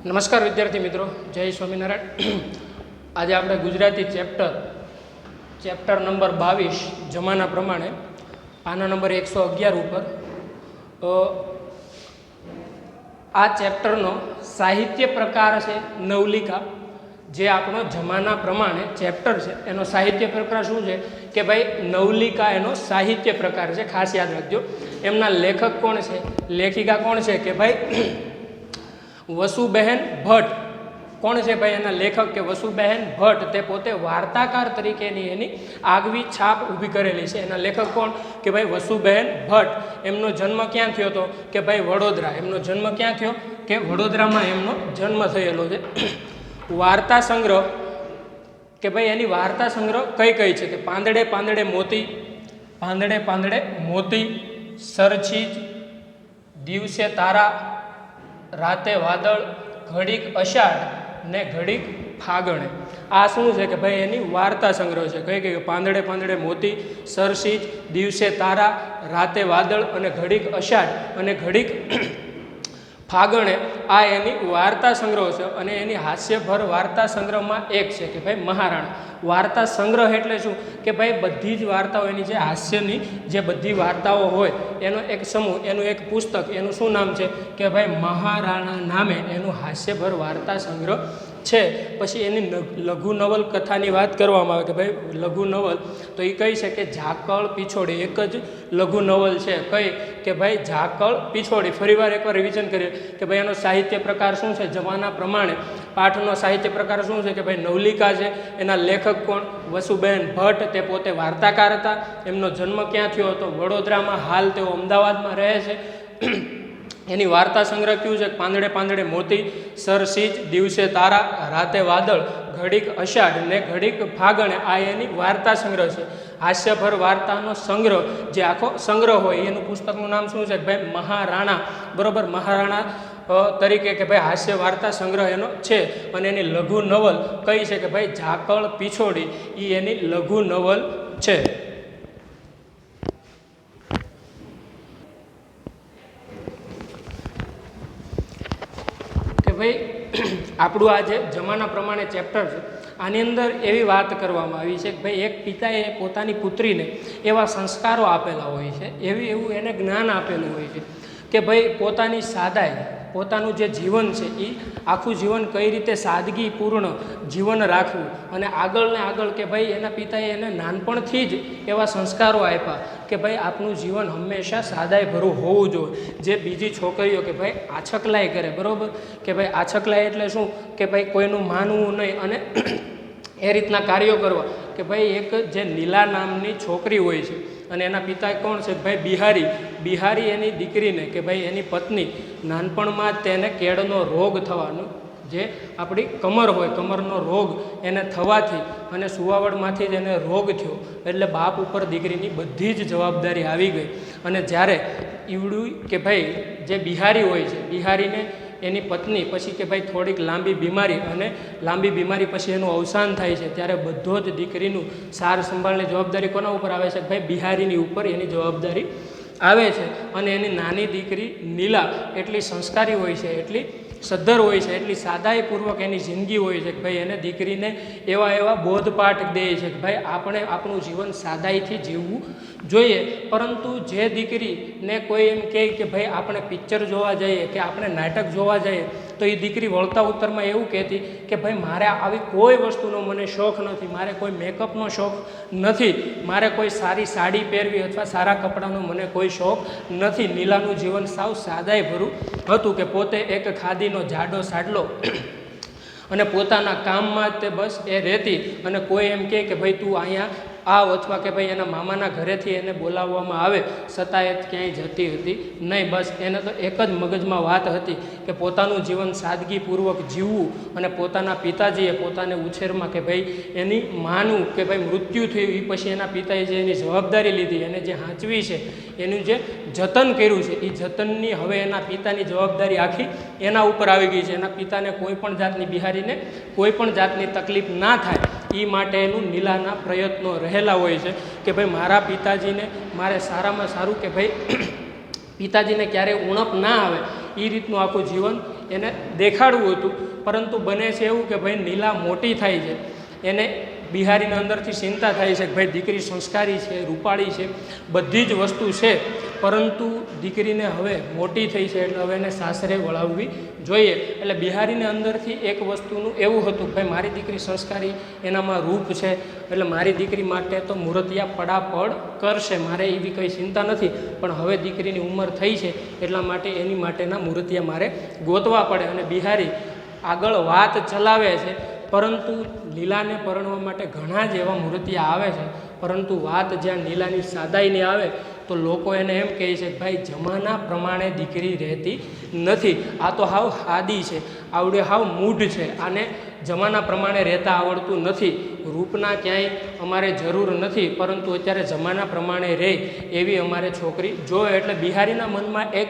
નમસ્કાર વિદ્યાર્થી મિત્રો, જય સ્વામિનારાયણ. આજે આપણે ગુજરાતી ચેપ્ટર નંબર 22 જમાના પ્રમાણે પાના નંબર 111 ઉપર આ ચેપ્ટરનો સાહિત્ય પ્રકાર છે નવલિકા. જે આપણો જમાના પ્રમાણે ચેપ્ટર છે એનો સાહિત્ય પ્રકાર શું છે કે ભાઈ નવલિકા એનો સાહિત્ય પ્રકાર છે. ખાસ યાદ રાખજો. એમના લેખક કોણ છે, લેખિકા કોણ છે કે ભાઈ વસુબહેન ભટ્ટ. કોણ છે ભાઈ એના લેખક કે વસુબહેન ભટ્ટ. તે પોતે વાર્તાકાર તરીકેની એની આગવી છાપ ઊભી કરેલી છે. એના લેખક કોણ કે ભાઈ વસુબહેન ભટ્ટ. એમનો જન્મ ક્યાં થયો હતો કે ભાઈ વડોદરા. એમનો જન્મ ક્યાં થયો કે વડોદરામાં એમનો જન્મ થયેલો છે. વાર્તા સંગ્રહ કે ભાઈ એની વાર્તા સંગ્રહ કઈ કઈ છે કે પાંદડે પાંદડે મોતી, પાંદડે પાંદડે મોતી, સરછીજ, દિવસે તારા, રાતે વાદળ, ઘડીક અષાઢ ને ઘડીક ફાગણે. આ શું છે કે ભાઈ એની વાર્તા સંગ્રહ છે. કઈ કઈ પાંદડે પાંદડે મોતી, સરસીજ, દિવસે તારા, રાતે વાદળ અને ઘડીક અષાઢ અને ઘડીક ફાગણે. આ એની વાર્તા સંગ્રહ છે. અને એની હાસ્યભર વાર્તા સંગ્રહમાં એક છે કે ભાઈ મહારાણા. વાર્તા સંગ્રહ એટલે શું કે ભાઈ બધી જ વાર્તાઓ એની જે હાસ્યની જે બધી વાર્તાઓ હોય એનો એક સમૂહ, એનું એક પુસ્તક, એનું શું નામ છે કે ભાઈ મહારાણા નામે એનું હાસ્યભર વાર્તા સંગ્રહ છે. પછી એની લઘુ નવલ કથાની વાત કરવામાં આવે કે ભાઈ લઘુ નવલ તો એ કઈ છે કે ઝાકળ પીછોડી. એક જ લઘુ નવલ છે. કઈ કે ભાઈ ઝાકળ પીછોડી. ફરીવાર એકવાર રિવિઝન કરીએ કે ભાઈ એનો સાહિત્ય પ્રકાર શું છે જમાના પ્રમાણે. પાઠનો સાહિત્ય પ્રકાર શું છે કે ભાઈ નવલિકા છે. એના લેખક કોણ વસુબહેન ભટ્ટ. તે પોતે વાર્તાકાર હતા. એમનો જન્મ ક્યાં થયો હતો વડોદરામાં. હાલ તેઓ અમદાવાદમાં રહે છે. એની વાર્તા સંગ્રહ કયું છે પાંદડે પાંદડે મોતી, સરસીજ, દિવસે તારા, રાતે વાદળ, ઘડીક અષાઢ ને ઘડીક ફાગણે. આ એની વાર્તા સંગ્રહ છે. હાસ્યભર વાર્તાનો સંગ્રહ જે આખો સંગ્રહ હોય એનું પુસ્તકનું નામ શું છે ભાઈ મહારાણા. બરોબર, મહારાણા તરીકે કે ભાઈ હાસ્ય વાર્તા સંગ્રહ એનો છે. અને એની લઘુ નવલ કઈ છે કે ભાઈ ઝાકળ પીછોડી. એ એની લઘુ નવલ છે. ભાઈ આપણું આ જે જમાના પ્રમાણે ચેપ્ટર છે આની અંદર એવી વાત કરવામાં આવી છે કે ભાઈ એક પિતાએ પોતાની પુત્રીને એવા સંસ્કારો આપેલા હોય છે, એવું એને જ્ઞાન આપેલું હોય છે કે ભાઈ પોતાની સાદાઈ, પોતાનું જે જીવન છે એ આખું જીવન કઈ રીતે સાદગીપૂર્ણ જીવન રાખવું. અને આગળ ને આગળ કે ભાઈ એના પિતાએ એને નાનપણથી જ એવા સંસ્કારો આપ્યા કે ભાઈ આપનું જીવન હંમેશા સાદાઈ ભરું હોવું જોઈએ. જે બીજી છોકરીઓ કે ભાઈ આછકલાઈ કરે, બરાબર, કે ભાઈ આછકલાઈ એટલે શું કે ભાઈ કોઈનું માનવું નહીં અને એ રીતના કાર્યો કરવા. કે ભાઈ એક જે નીલા નામની છોકરી હોય છે અને એના પિતા કોણ છે ભાઈ બિહારી એની દીકરીને કે ભાઈ એની પત્ની નાનપણમાં જ તેને કેળનો રોગ થવાનો, જે આપણી કમર હોય કમરનો રોગ એને થવાથી અને સુવાવડમાંથી જ એને રોગ થયો. એટલે બાપ ઉપર દીકરીની બધી જ જવાબદારી આવી ગઈ. અને જ્યારે ઈવડું કે ભાઈ જે બિહારી હોય છે, બિહારીને એની પત્ની પછી કે ભાઈ થોડીક લાંબી બીમારી પછી એનું અવસાન થાય છે. ત્યારે બધો જ દીકરીનું સાર સંભાળની જવાબદારી કોના ઉપર આવે છે ભાઈ બિહારીની ઉપર એની જવાબદારી આવે છે. અને એની નાની દીકરી નીલા એટલી સંસ્કારી હોય છે, એટલી સદ્ધર હોય છે, એટલી સાદાઈપૂર્વક એની જિંદગી હોય છે કે ભાઈ એને દીકરીને એવા બોધપાઠ દે છે કે ભાઈ આપણે આપણું જીવન સાદાઈથી જીવવું જોઈએ. પરંતુ જે દીકરીને કોઈ એમ કહે કે ભાઈ આપણે પિક્ચર જોવા જઈએ કે આપણે નાટક જોવા જઈએ તો એ દીકરી વળતા ઉત્તરમાં એવું કહેતી કે ભાઈ મારે આવી કોઈ વસ્તુનો મને શોખ નથી, મારે કોઈ મેકઅપનો શોખ નથી, મારે કોઈ સારી સાડી પહેરવી અથવા સારા કપડાનો મને કોઈ શોખ નથી. નીલાનું જીવન સાવ સાદાઈભરું હતું કે પોતે એક ખાદીનો જાડો સાડલો અને પોતાના કામમાં જ તે બસ એ રહેતી. અને કોઈ એમ કહે કે ભાઈ તું અહીંયા આવ અથવા કે ભાઈ એના મામાના ઘરેથી એને બોલાવવામાં આવે છતાં એ ક્યાંય જતી હતી નહીં. બસ એને તો એક જ મગજમાં વાત હતી કે પોતાનું જીવન સાદગીપૂર્વક જીવવું. અને પોતાના પિતાજીએ પોતાને ઉછેરમાં કે ભાઈ એની માનું કે ભાઈ મૃત્યુ થયું એ પછી એના પિતાએ જે એની જવાબદારી લીધી, એને જે હાંચવી છે, એનું જે જતન કર્યું છે, એ જતનની હવે એના પિતાની જવાબદારી આખી એના ઉપર આવી ગઈ છે. એના પિતાને કોઈ પણ જાતની બિહારીને કોઈ પણ જાતની તકલીફ ના થાય એ માટેનું નીલાના પ્રયત્નો રહેલા હોય છે કે ભાઈ મારા પિતાજીને મારે સારામાં સારું કે ભાઈ પિતાજીને ક્યારેય ઉણપ ના આવે એ રીતનું આખું જીવન એને દેખાડવું હતું, પરંતુ બને છે એવું કે ભાઈ નીલા મોટી થાય છે, એને બિહારીના અંદરથી ચિંતા થાય છે કે ભાઈ દીકરી સંસ્કારી છે, રૂપાળી છે, બધી જ વસ્તુ છે, પરંતુ દીકરીને હવે મોટી થઈ છે એટલે હવે એને સાસરે વળાવવી જોઈએ. એટલે બિહારીને અંદરથી એક વસ્તુનું એવું હતું કે ભાઈ મારી દીકરી સંસ્કારી, એનામાં રૂપ છે, એટલે મારી દીકરી માટે તો મૂર્તિયા પડાપડ કરશે, મારે એવી કંઈ ચિંતા નથી, પણ હવે દીકરીની ઉંમર થઈ છે એટલા માટે એની માટેના મૂર્તિયા મારે ગોતવા પડે. અને બિહારી આગળ વાત ચલાવે છે, પરંતુ લીલાને પરણવા માટે ઘણા જ એવા મૂર્તિયા આવે છે, પરંતુ વાત જ્યાં નીલાની સાદાઈની આવે તો લોકો એને એમ કહે છે કે ભાઈ જમાના પ્રમાણે દીકરી રહેતી નથી, આ તો હાવ હાદી છે, આવડે હાવ મૂઢ છે, આને જમાના પ્રમાણે રહેતા આવડતું નથી, રૂપના ક્યાંય અમારે જરૂર નથી, પરંતુ અત્યારે જમાના પ્રમાણે રહે એવી અમારે છોકરી જોઈએ. એટલે બિહારીના મનમાં એક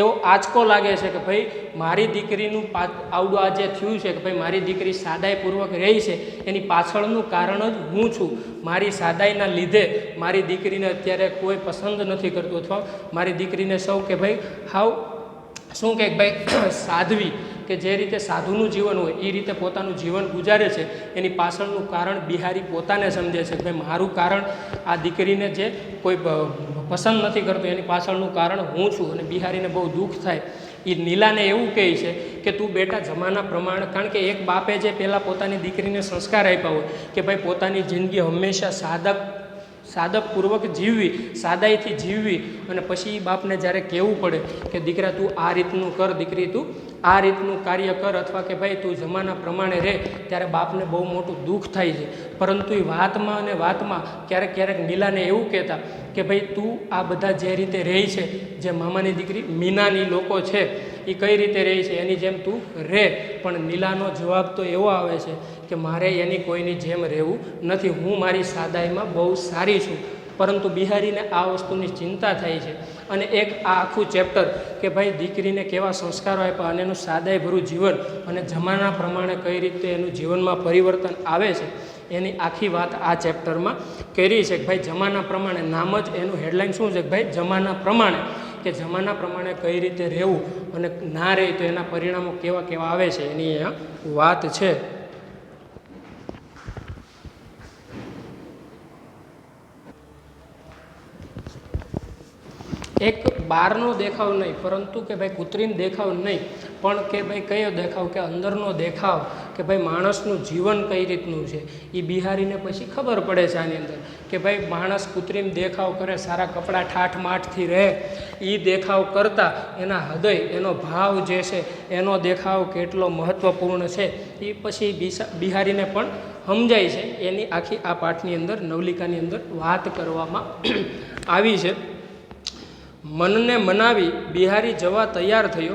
એવો આંચકો લાગે છે કે ભાઈ મારી દીકરીનું આવડું આ જે થયું છે કે ભાઈ મારી દીકરી સાદાઈપૂર્વક રહી છે, એની પાછળનું કારણ જ હું છું. મારી સાદાઈના લીધે મારી દીકરીને અત્યારે કોઈ પસંદ નથી કરતું, અથવા મારી દીકરીને સૌ કે ભાઈ હાવ શું કે ભાઈ સાધ્વી, કે જે રીતે સાધુનું જીવન હોય એ રીતે પોતાનું જીવન ગુજારે છે, એની પાછળનું કારણ બિહારી પોતાને સમજે છે કે ભાઈ મારું કારણ આ દીકરીને જે કોઈ પસંદ નથી કરતું એની પાછળનું કારણ હું છું. અને બિહારીને બહુ દુઃખ થાય. એ નીલાને એવું કહે છે કે તું બેટા જમાના પ્રમાણે, કારણ કે એક બાપે જે પહેલાં પોતાની દીકરીને સંસ્કાર આપ્યા હોય કે ભાઈ પોતાની જિંદગી હંમેશા સાદકપૂર્વક જીવવી, સાદાઈથી જીવવી, અને પછી એ બાપને જ્યારે કહેવું પડે કે દીકરા તું આ રીતનું કર, દીકરી તું આ રીતનું કાર્ય કર, અથવા કે ભાઈ તું જમાના પ્રમાણે રહે, ત્યારે બાપને બહુ મોટું દુઃખ થાય છે. પરંતુ એ વાતમાં અને વાતમાં ક્યારેક નીલાને એવું કહેતા કે ભાઈ તું આ બધા જે રીતે રહે છે, જે મામાની દીકરી મીનાની લોકો છે એ કઈ રીતે રહે છે એની જેમ તું રહે. પણ નીલાનો જવાબ તો એવો આવે છે કે મારે એની કોઈની જેમ રહેવું નથી, હું મારી સાદાઈમાં બહુ સારી છું. પરંતુ બિહારીને આ વસ્તુની ચિંતા થાય છે. અને એક આ આખું ચેપ્ટર કે ભાઈ દીકરીને કેવા સંસ્કારો આપ્યા અને એનું સાદાઈભર્યું જીવન અને જમાના પ્રમાણે કઈ રીતે એનું જીવનમાં પરિવર્તન આવે છે એની આખી વાત આ ચેપ્ટરમાં કરી છે. કે ભાઈ જમાના પ્રમાણે, નામ જ એનું હેડલાઇન શું છે કે ભાઈ જમાના પ્રમાણે, કે જમાના પ્રમાણે કઈ રીતે રહેવું અને ના રહે તો એના પરિણામો કેવા કેવા આવે છે એની અહીંયા વાત છે. એક બહારનો દેખાવ નહીં, પરંતુ કે ભાઈ કૃત્રિમ દેખાવ નહીં, પણ કે ભાઈ કયો દેખાવ, કે અંદરનો દેખાવ, કે ભાઈ માણસનું જીવન કઈ રીતનું છે એ બિહારીને પછી ખબર પડે છે આની અંદર. કે ભાઈ માણસ કૃત્રિમ દેખાવ કરે, સારા કપડાં ઠાઠમાઠથી રહે, એ દેખાવ કરતાં એના હૃદય, એનો ભાવ જે છે એનો દેખાવ કેટલો મહત્ત્વપૂર્ણ છે એ પછી બિહારીને પણ સમજાય છે. એની આખી આ પાઠની અંદર, નવલિકાની અંદર વાત કરવામાં આવી છે. મનને મનાવી બિહારી જવા તૈયાર થયો.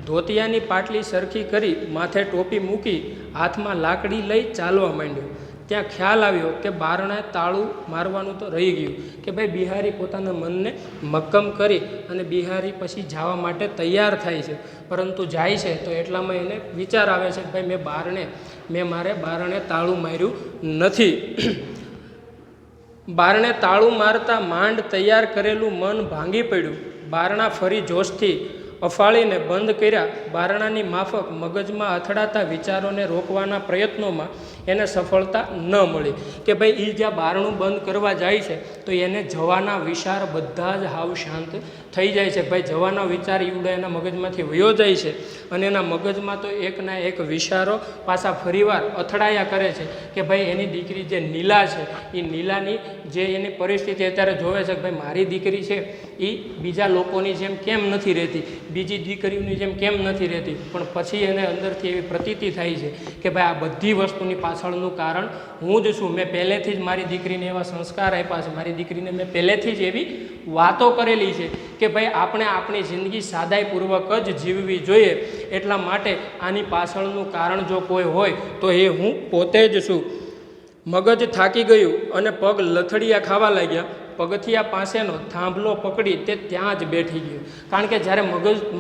ધોતિયાની પાટલી સરખી કરી, માથે ટોપી મૂકી, હાથમાં લાકડી લઈ ચાલવા માંડ્યો. ત્યાં ખ્યાલ આવ્યો કે બારણે તાળું મારવાનું તો રહી ગયું. કે ભાઈ બિહારી પોતાના મનને મક્કમ કરી અને બિહારી પછી જવા માટે તૈયાર થાય છે, પરંતુ જાય છે તો એટલામાં એને વિચાર આવે છે કે ભાઈ મેં મારે બારણે તાળું માર્યું નથી. બારણે તાળું મારતા માંડ તૈયાર કરેલું મન ભાંગી પડ્યું. બારણા ફરી જોશથી અફાળીને બંધ કર્યા. બારણાની માફક મગજમાં અથડાતા વિચારોને રોકવાના પ્રયત્નોમાં એને સફળતા ન મળી. કે ભાઈ એ જ્યાં બારણું બંધ કરવા જાય છે તો એને જવાના વિચાર બધા જ હાવ શાંત થઈ જાય છે. ભાઈ જવાના વિચાર ઈવડા એના મગજમાંથી વયો જાય છે અને એના મગજમાં તો એકના એક વિચારો પાછા ફરીવાર અથડાયા કરે છે. કે ભાઈ એની દીકરી જે નીલા છે એ નીલાની જે એની પરિસ્થિતિ અત્યારે જોવે છે કે ભાઈ મારી દીકરી છે એ બીજા લોકોની જેમ કેમ નથી રહેતી, બીજી દીકરીઓની જેમ કેમ નથી રહેતી. પણ પછી એને અંદરથી એવી પ્રતીતિ થાય છે કે ભાઈ આ બધી વસ્તુની પાછળનું કારણ હું જ છું. મેં પહેલેથી જ મારી દીકરીને એવા સંસ્કાર આપ્યા છે, મારી દીકરીને મેં પહેલેથી જ એવી વાતો કરેલી છે કે ભાઈ આપણે આપણી જિંદગી સાદાઈપૂર્વક જ જીવવી જોઈએ. એટલા માટે આની પાછળનું કારણ જો કોઈ હોય તો એ હું પોતે જ છું. મગજ થાકી ગયું અને પગ લથડિયા ખાવા લાગ્યા. પગથિયા પાસેનો થાંભલો પકડી તે ત્યાં જ બેઠી ગયો. કારણ કે જ્યારે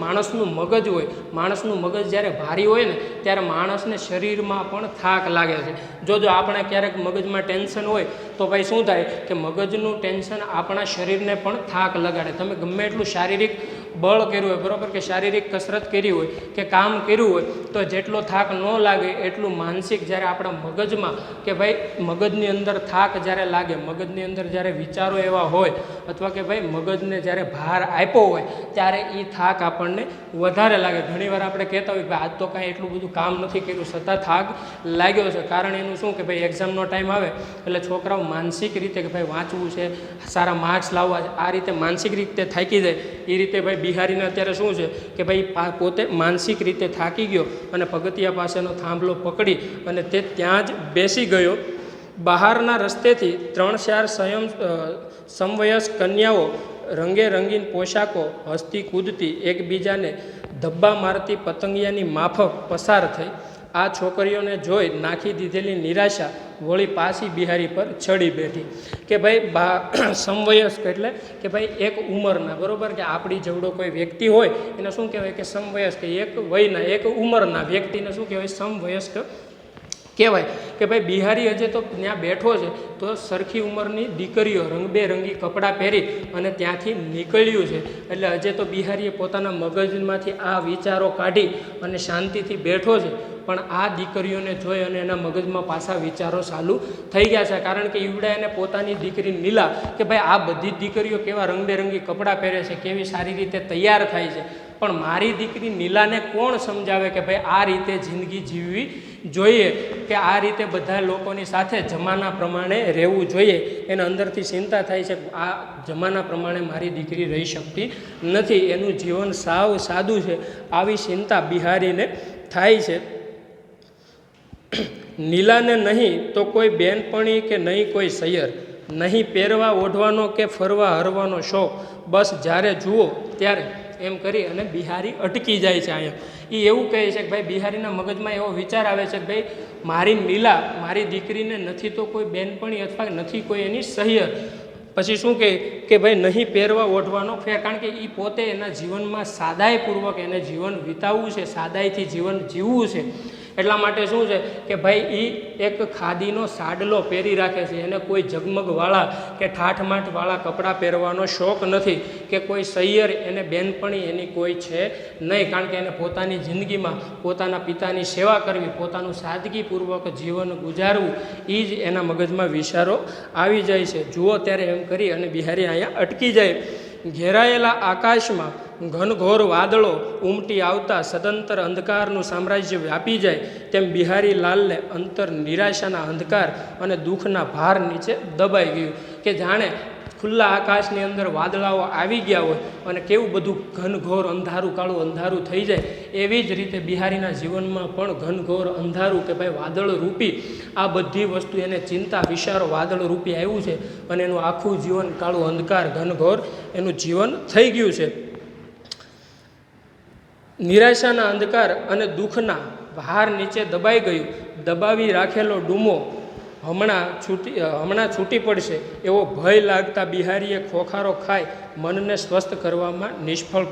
માણસનું મગજ હોય, માણસનું મગજ જ્યારે ભારી હોય ને ત્યારે માણસને શરીરમાં પણ થાક લાગે છે. જો આપણે ક્યારેક મગજમાં ટેન્શન હોય તો ભાઈ શું થાય કે મગજનું ટેન્શન આપણા શરીરને પણ થાક લગાડે. તમે ગમે એટલું શારીરિક બળ કર્યું હોય, બરાબર, કે શારીરિક કસરત કરી હોય કે કામ કર્યું હોય તો જેટલો થાક ન લાગે એટલું માનસિક જ્યારે આપણા મગજમાં કે ભાઈ મગજની અંદર થાક જ્યારે લાગે, મગજની અંદર જ્યારે વિચારો એવા હોય અથવા કે ભાઈ મગજને જ્યારે ભાર આપ્યો હોય ત્યારે એ થાક આપણને વધારે લાગે. ઘણીવાર આપણે કહેતા હોય કે આજ તો કાંઈ એટલું બધું કામ નથી કર્યું છતાં થાક લાગ્યો છે. કારણ એનું શું કે ભાઈ એક્ઝામનો ટાઈમ આવે એટલે છોકરાઓ માનસિક રીતે કે ભાઈ વાંચવું છે, સારા માર્ક્સ લાવવા છે, આ રીતે માનસિક રીતે થાકી જાય. એ રીતે ભાઈ બિહારીને અત્યારે શું છે કે ભાઈ પોતે માનસિક રીતે થાકી ગયો અને પગથિયા પાસેનો થાંભલો પકડી અને તે ત્યાં જ બેસી ગયો. બહારના રસ્તેથી 3-4 સમવયસ્ક કન્યાઓ રંગે રંગીન પોશાકો હસતી કૂદતી એકબીજાને ધબ્બા મારતી પતંગિયાની માફક પસાર થઈ. આ છોકરીઓને જોઈ નાખી દીધેલી નિરાશા વળી પાછી બિહારી પર ચડી બેઠી. કે ભાઈ સમવયસ્ક એટલે કે ભાઈ એક ઉંમરના, બરાબર, કે આપણી જેવડો કોઈ વ્યક્તિ હોય એને શું કહેવાય કે સમવયસ્ક, એક વયના એક ઉંમરના વ્યક્તિને શું કહેવાય સમવયસ્ક કહેવાય. કે ભાઈ બિહારી હજે તો ત્યાં બેઠો છે તો સરખી ઉંમરની દીકરીઓ રંગબેરંગી કપડાં પહેરી અને ત્યાંથી નીકળ્યું છે. એટલે હજે તો બિહારીએ પોતાના મગજમાંથી આ વિચારો કાઢી અને શાંતિથી બેઠો છે. પણ આ દીકરીઓને જોઈ અને એના મગજમાં પાછા વિચારો ચાલુ થઈ ગયા છે. કારણ કે ઈવડા એને પોતાની દીકરી નીલા કે ભાઈ આ બધી જ દીકરીઓ કેવા રંગબેરંગી કપડાં પહેરે છે, કેવી સારી રીતે તૈયાર થાય છે, પણ મારી દીકરી નીલાને કોણ સમજાવે કે ભાઈ આ રીતે જિંદગી જીવવી જોઈએ, કે આ રીતે બધા લોકોની સાથે જમાના પ્રમાણે રહેવું જોઈએ. એને અંદરથી ચિંતા થાય છે આ જમાના પ્રમાણે મારી દીકરી રહી શકતી નથી, એનું જીવન સાવ સાદું છે, આવી ચિંતા બિહારીને થાય છે. નીલાને નહીં તો કોઈ બેનપણી કે નહીં કોઈ સૈયર, નહીં પહેરવા ઓઢવાનો કે ફરવા હરવાનો શોખ, બસ જ્યારે જુઓ ત્યારે, એમ કરી અને બિહારી અટકી જાય છે. અહીંયા એ એવું કહે છે કે ભાઈ બિહારીના મગજમાં એવો વિચાર આવે છે કે ભાઈ મારી નીલા, મારી દીકરીને નથી તો કોઈ બેનપણી અથવા નથી કોઈ એની સહિયર. પછી શું કહે કે ભાઈ નહીં પહેરવા ઓઢવાનો ફેર, કારણ કે એ પોતે એના જીવનમાં સાદાઈપૂર્વક એને જીવન વિતાવવું છે, સાદાઈથી જીવન જીવવું છે. એટલા માટે શું છે કે ભાઈ એ એક ખાદીનો સાડલો પહેરી રાખે છે, એને કોઈ ઝગમગવાળા કે ઠાઠમાઠવાળા કપડાં પહેરવાનો શોખ નથી, કે કોઈ સૈયર એને બેનપણી એની કોઈ છે નહીં. કારણ કે એને પોતાની જિંદગીમાં પોતાના પિતાની સેવા કરવી, પોતાનું સાદગીપૂર્વક જીવન ગુજારવું, એ જ એના મગજમાં વિચારો આવી જાય છે. જુઓ ત્યારે એમ કરી અને બિહારી અહીંયા અટકી જાય. ઘેરાયેલા આકાશમાં ઘનઘોર વાદળો ઉમટી આવતા સદંતર અંધકારનું સામ્રાજ્ય વ્યાપી જાય તેમ બિહારી લાલને અંતર નિરાશાના અંધકાર અને દુઃખના ભાર નીચે દબાઈ ગયું. કે જાણે ખુલ્લા આકાશની અંદર વાદળાઓ આવી ગયા હોય અને કેવું બધું ઘનઘોર અંધારું, કાળું અંધારું થઈ જાય, એવી જ રીતે બિહારીના જીવનમાં પણ ઘનઘોર અંધારું કે ભાઈ વાદળ રૂપી આ બધી વસ્તુ એને ચિંતા વિચારો વાદળ રૂપી આવ્યું છે અને એનું આખું જીવન કાળું અંધકાર ઘનઘોર એનું જીવન થઈ ગયું છે. નિરાશાના અંધકાર અને દુઃખના ભાર નીચે દબાઈ ગયું. દબાવી રાખેલો ડૂમો હમણાં છૂટી પડશે એવો ભય લાગતા બિહારીએ ખોખારો ખાઈ મનને સ્વસ્થ કરવામાં નિષ્ફળ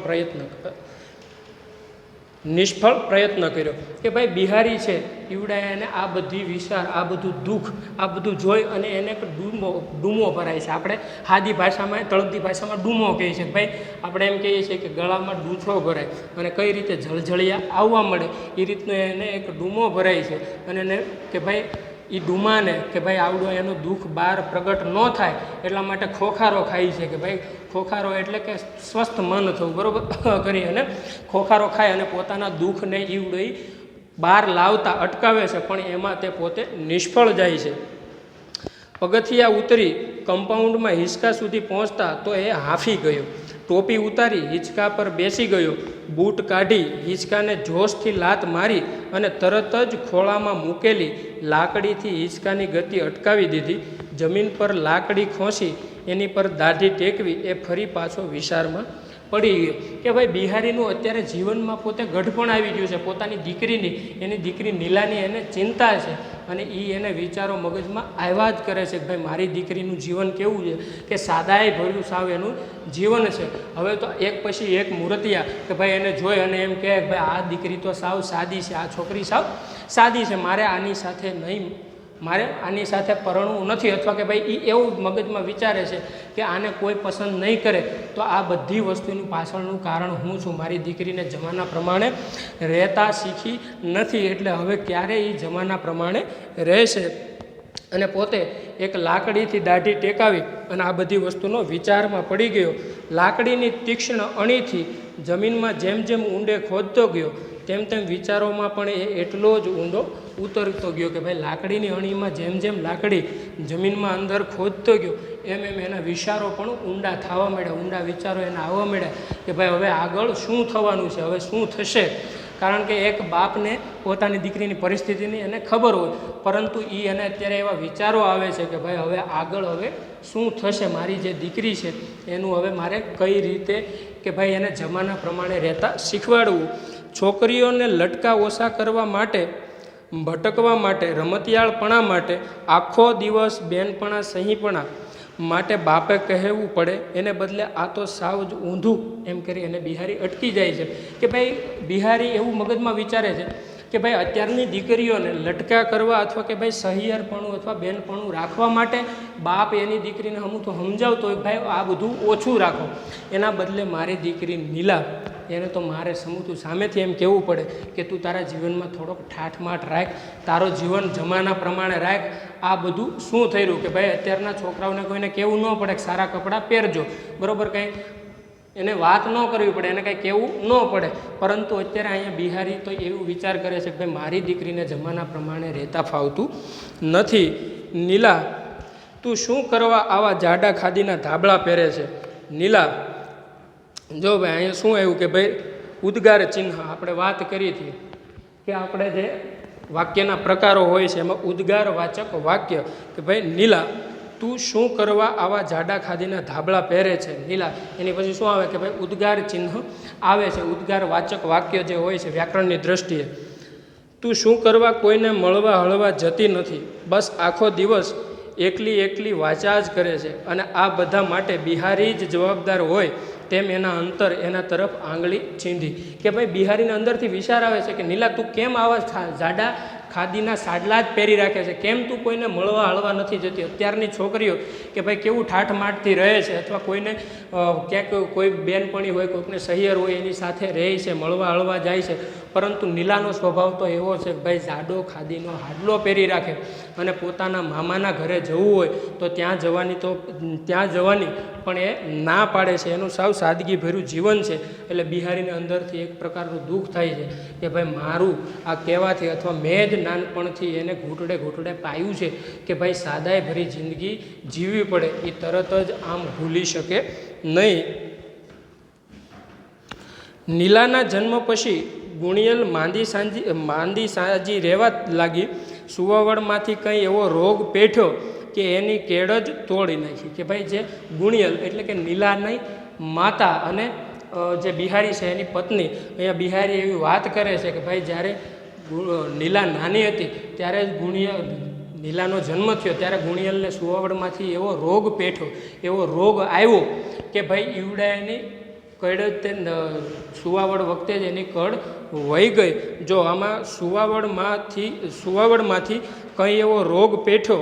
પ્રયત્ન કર્યો. કે ભાઈ બિહારી છે ઈવડાએ એને આ બધી વિચાર, આ બધું દુઃખ, આ બધું જોઈ અને એને એક ડૂમો ભરાય છે. આપણે હાદી ભાષામાં, તળપદી ભાષામાં ડૂમો કહીએ છીએ. ભાઈ આપણે એમ કહીએ છીએ કે ગળામાં ડૂછો ભરાય અને કઈ રીતે જળજળિયા આવવા મળે એ રીતનો એને એક ડૂમો ભરાય છે. અને એને કે ભાઈ એ ડૂમાને કે ભાઈ આવડો એનું દુઃખ બહાર પ્રગટ ન થાય એટલા માટે ખોખારો ખાય છે. કે ભાઈ ખોખારો એટલે કે સ્વસ્થ મન થવું, બરાબર, કરી અને ખોખારો ખાય અને પોતાના દુઃખને ઈવડો બહાર લાવતા અટકાવે છે, પણ એમાં તે પોતે નિષ્ફળ જાય છે. પગથિયા ઉતરી કમ્પાઉન્ડમાં હિંચકા સુધી પહોંચતા તો એ હાંફી ગયો. ટોપી ઉતારી હિંચકા પર બેસી ગયો. બૂટ કાઢી હિંચકાને જોશથી લાત મારી અને તરત જ ખોળામાં મૂકેલી લાકડીથી હિંચકાની ગતિ અટકાવી દીધી. જમીન પર લાકડી ખોંસી એની પર દાઢી ટેકવી એ ફરી પાછો વિચારમાં પડી ગયો. કે ભાઈ બિહારીનું અત્યારે જીવનમાં પોતે ગઢપણ આવી ગયું છે, પોતાની દીકરીની, એની દીકરી નીલાની એને ચિંતા છે અને એ એને વિચારો મગજમાં આવ્યા જ કરે છે કે ભાઈ મારી દીકરીનું જીવન કેવું છે કે સાદાઈ ભર્યું સાવ એનું જીવન છે. હવે તો એક પછી એક મૂર્તિયા કે ભાઈ એને જોઈ અને એમ કહે કે ભાઈ આ દીકરી તો સાવ સાદી છે, આ છોકરી સાવ સાદી છે, મારે આની સાથે નહીં મારે આની સાથે પરણવું નથી, અથવા કે ભાઈ એ એવું મગજમાં વિચારે છે કે આને કોઈ પસંદ નહીં કરે, તો આ બધી વસ્તુનું પાછળનું કારણ હું છું. મારી દીકરીને જમાના પ્રમાણે રહેતા શીખી નથી, એટલે હવે ક્યારે એ જમાના પ્રમાણે રહેશે. અને પોતે એક લાકડીથી દાઢી ટેકાવી અને આ બધી વસ્તુનો વિચારમાં પડી ગયો. લાકડીની તીક્ષ્ણ અણીથી જમીનમાં જેમ જેમ ઊંડે ખોદતો ગયો તેમ તેમ વિચારોમાં પણ એ એટલો જ ઊંડો ઉતરતો ગયો કે ભાઈ લાકડીની અણીમાં જેમ જેમ લાકડી જમીનમાં અંદર ખોદતો ગયો એમ એમ એના વિચારો પણ ઊંડા થવા માંડ્યા, ઊંડા વિચારો એના આવવા માંડ્યા કે ભાઈ હવે આગળ શું થવાનું છે, હવે શું થશે. કારણ કે એક બાપને પોતાની દીકરીની પરિસ્થિતિની એને ખબર હોય, પરંતુ એને અત્યારે એવા વિચારો આવે છે કે ભાઈ હવે આગળ હવે શું થશે, મારી જે દીકરી છે એનું હવે મારે કઈ રીતે કે ભાઈ એને જમાના પ્રમાણે રહેતા શીખવાડવું. છોકરીઓને લટકા ઓછા કરવા માટે, ભટકવા માટે, રમતિયાળપણા માટે, આખો દિવસ બેનપણા સહીપણા માટે બાપે કહેવું પડે, એને બદલે આ તો સાવ જ ઊંધું એમ કરી અને બિહારી અટકી જાય છે. કે ભાઈ બિહારી એવું મગજમાં વિચારે છે કે ભાઈ અત્યારની દીકરીઓને લટકા કરવા અથવા કે ભાઈ સહિયરપણું અથવા બેનપણું રાખવા માટે બાપ એની દીકરીને અમુક તો સમજાવતો હોય ભાઈ આ બધું ઓછું રાખો, એના બદલે મારી દીકરી નીલા એને તો મારે સમૂતું સામેથી એમ કહેવું પડે કે તું તારા જીવનમાં થોડોક ઠાઠમાઠ રાખ, તારો જીવન જમાના પ્રમાણે રાખ. આ બધું શું થઈ રહ્યું કે ભાઈ અત્યારના છોકરાઓને કોઈને કહેવું ન પડે કે સારા કપડાં પહેરજો, બરાબર, કંઈ એને વાત ન કરવી પડે, એને કંઈ કહેવું ન પડે. પરંતુ અત્યારે અહીંયા બિહારી તો એવું વિચાર કરે છે કે ભાઈ મારી દીકરીને જમાના પ્રમાણે રહેતા ફાવતું નથી. નીલા તું શું કરવા આવા જાડા ખાદીના ધાબળા પહેરે છે? નીલા જો ભાઈ અહીંયા શું આવ્યું કે ભાઈ ઉદ્ગાર ચિહ્ન આપણે વાત કરી હતી કે આપણે જે વાક્યના પ્રકારો હોય છે એમાં ઉદ્ગારવાચક વાક્ય કે ભાઈ નીલા તું શું કરવા આવા જાડા ખાદીના ધાબળા પહેરે છે? નીલા એની પછી શું આવે કે ભાઈ ઉદ્ગાર ચિહ્ન આવે છે, ઉદ્ગારવાચક વાક્ય જે હોય છે વ્યાકરણની દ્રષ્ટિએ. તું શું કરવા કોઈને મળવા હળવા જતી નથી, બસ આખો દિવસ એકલી એકલી વાચા જ કરે છે, અને આ બધા માટે બિહારી જ જવાબદાર હોય તેમ એના અંતર એના તરફ આંગળી ચીંધી. કે ભાઈ બિહારીને અંદરથી વિચાર આવે છે કે નીલા તું કેમ આવા જાડા ખાદીના સાડલા જ પહેરી રાખે છે, કેમ તું કોઈને મળવા હળવા નથી જતી? અત્યારની છોકરીઓ કે ભાઈ કેવું ઠાઠમાઠથી રહે છે, અથવા કોઈને ક્યાંક કોઈ બેનપણી હોય, કોઈકને સહિયર હોય એની સાથે રહે છે, મળવા હળવા જાય છે. પરંતુ નીલાનો સ્વભાવ તો એવો છે કે ભાઈ જાડો ખાદીનો હાડલો પહેરી રાખે, અને પોતાના મામાના ઘરે જવું હોય તો ત્યાં જવાની પણ એ ના પાડે છે. એનું સાવ સાદગીભર્યું જીવન છે. એટલે બિહારીને અંદરથી એક પ્રકારનું દુઃખ થાય છે કે ભાઈ મારું આ કહેવાથી અથવા મેં જ નાનપણથી એને ઘૂંટડે ઘૂંટડે પાયું છે કે ભાઈ સાદાઈ ભરી જિંદગી જીવવી પડે, એ તરત જ આમ ભૂલી શકે નહીં. નીલાના જન્મ પછી ગુણિયલ માંદી સાજી રહેવા લાગી. સુવાવડમાંથી કંઈ એવો રોગ પેઠ્યો કે એની કેળ જ તોડી નાખી. કે ભાઈ જે ગુણિયલ એટલે કે નીલાની માતા અને જે બિહારી છે એની પત્ની, અહીંયા બિહારી એવી વાત કરે છે કે ભાઈ જ્યારે નીલા નાની હતી ત્યારે નીલાનો જન્મ થયો ત્યારે ગુણિયલને સુવાવડમાંથી એવો રોગ પેઠો, એવો રોગ આવ્યો કે ભાઈ ઈવડાની કડ તે સુવાવડ વખતે જ એની કડ વહી ગઈ. જો આમાં સુવાવડમાંથી કંઈ એવો રોગ પેઠો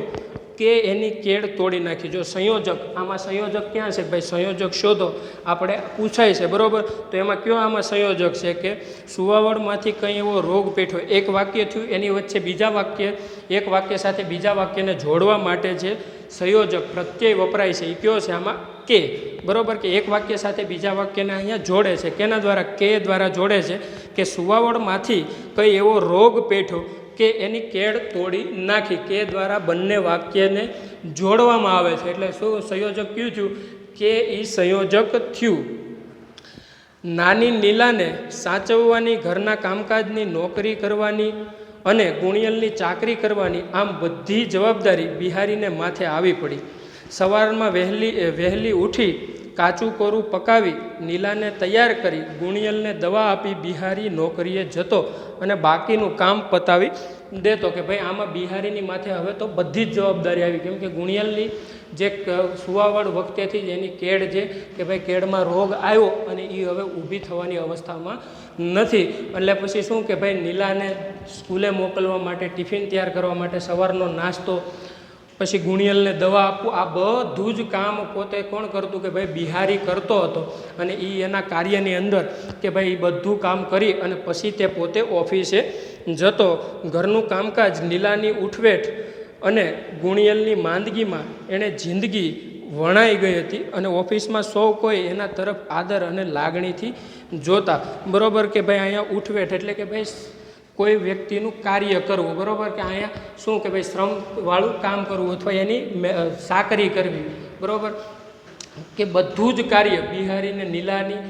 કે એની કેળ તોડી નાખી. જો સંયોજક, આમાં સંયોજક ક્યાં છે ભાઈ? સંયોજક શોધો આપણે પૂછાય છે, બરાબર. તો એમાં કયો આમાં સંયોજક છે કે સુવાવડમાંથી કંઈ એવો રોગ પેઠો, એક વાક્ય થયું, એની વચ્ચે બીજા વાક્ય, એક વાક્ય સાથે બીજા વાક્યને જોડવા માટે જે સંયોજક પ્રત્યય વપરાય છે એ કયો છે આમાં? કે, બરાબર. કે એક વાક્ય સાથે બીજા વાક્યને અહીંયા જોડે છે, કેના દ્વારા? કે દ્વારા જોડે છે કે સુવાવડમાંથી કંઈ એવો રોગ પેઠો કે એની કેળ તોડી નાખી. કે દ્વારા બંને વાક્યને જોડવામાં આવે છે. એટલે શું સંયોજક કયું થયું? કે એ સંયોજક થયું. નાની નીલાને સાચવવાની, ઘરના કામકાજની નોકરી કરવાની અને ગુણિયલની ચાકરી કરવાની, આમ બધી જવાબદારી બિહારીને માથે આવી પડી. સવારમાં વહેલી ઉઠી કાચું કોરું પકાવી નીલાને તૈયાર કરી ગુણિયલને દવા આપી બિહારી નોકરીએ જતો અને બાકીનું કામ પતાવી દેતો. કે ભાઈ આમાં બિહારીની માથે હવે તો બધી જ જવાબદારી આવી, કેમ કે ગુણિયલની જે સુવાવડ વખતેથી જ એની કેળ છે કે ભાઈ કેળમાં રોગ આવ્યો અને એ હવે ઊભી થવાની અવસ્થામાં નથી. એટલે પછી શું કે ભાઈ નીલાને સ્કૂલે મોકલવા માટે, ટિફિન તૈયાર કરવા માટે, સવારનો નાસ્તો, પછી ગુણિયલને દવા આપવું, આ બધું જ કામ પોતે કોણ કરતું કે ભાઈ બિહારી કરતો હતો. અને એ એના કાર્યની અંદર કે ભાઈ એ બધું કામ કરી અને પછી તે પોતે ઓફિસે જતો. ઘરનું કામકાજ, નીલાની ઉઠવેઠ અને ગુણિયલની માંદગીમાં એણે જિંદગી વણાઈ ગઈ હતી અને ઓફિસમાં સૌ કોઈ એના તરફ આદર અને લાગણીથી જોતા. બરાબર કે ભાઈ અહીંયા ઉઠવેઠ એટલે કે ભાઈ કોઈ વ્યક્તિનું કાર્ય કરવું, બરાબર કે અહીંયા શું કે ભાઈ શ્રમવાળું કામ કરવું અથવા એની સાકરી કરવી, બરાબર કે બધું જ કાર્ય બિહારીને નીલાની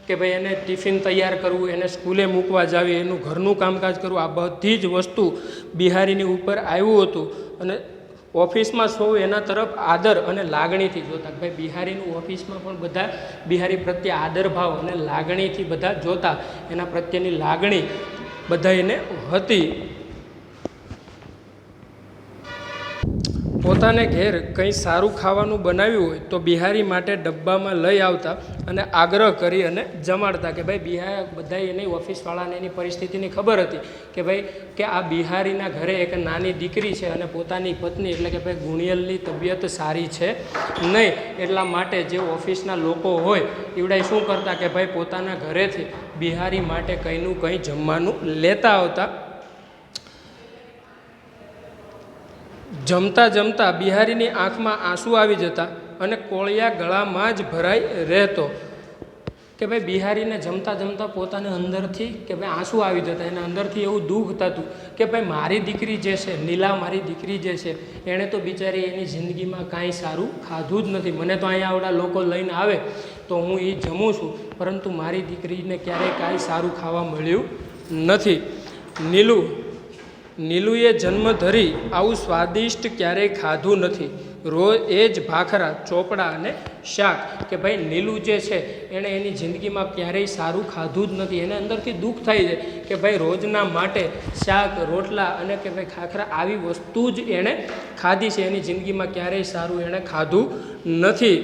કે ભાઈ એને ટિફિન તૈયાર કરવું, એને સ્કૂલે મૂકવા જાવી, એનું ઘરનું કામકાજ કરવું, આ બધી જ વસ્તુ બિહારીની ઉપર આવ્યું હતું. અને ઓફિસમાં સૌ એના તરફ આદર અને લાગણીથી જોતા. ભાઈ બિહારીનું ઓફિસમાં પણ બધા બિહારી પ્રત્યે આદર ભાવ અને લાગણીથી બધા જોતા, એના પ્રત્યેની લાગણી બધા એને હતી. પોતાને ઘેર કંઈ સારું ખાવાનું બનાવ્યું હોય તો બિહારી માટે ડબ્બામાં લઈ આવતા અને આગ્રહ કરી અને જમાડતા. કે ભાઈ બધા એની ઓફિસવાળાને એની પરિસ્થિતિની ખબર હતી કે ભાઈ કે આ બિહારીના ઘરે એક નાની દીકરી છે અને પોતાની પત્ની એટલે કે ભાઈ ગુણિયલની તબિયત સારી છે નહીં, એટલા માટે જે ઓફિસના લોકો હોય એવડાય શું કરતા કે ભાઈ પોતાના ઘરેથી બિહારી માટે કંઈનું કંઈ જમવાનું લેતા આવતા. જમતા જમતા બિહારીની આંખમાં આંસુ આવી જતા અને કોળિયા ગળામાં જ ભરાઈ રહેતો. કે ભાઈ બિહારીને જમતા જમતા પોતાને અંદરથી કે ભાઈ આંસુ આવી જતા, એને અંદરથી એવું દુઃખ થતું કે ભાઈ મારી દીકરી જે છે, નીલા મારી દીકરી જે છે, એણે તો બિચારી એની જિંદગીમાં કાંઈ સારું ખાધું જ નથી. મને તો અહીંયા આવડા લોકો લઈને આવે તો હું એ જમું છું, પરંતુ મારી દીકરીને ક્યારેય કાંઈ સારું ખાવા મળ્યું નથી. નીલુએ જન્મ ધરી આવું સ્વાદિષ્ટ ક્યારેય ખાધું નથી. રોજ એ જ ભાખરા, ચોપડા અને શાક. કે ભાઈ નીલુ જે છે એણે એની જિંદગીમાં ક્યારેય સારું ખાધું જ નથી. એને અંદરથી દુઃખ થાય છે કે ભાઈ રોજના માટે શાક, રોટલા અને કે ભાઈ ખાખરા આવી વસ્તુ જ એણે ખાધી છે, એની જિંદગીમાં ક્યારેય સારું એણે ખાધું નથી.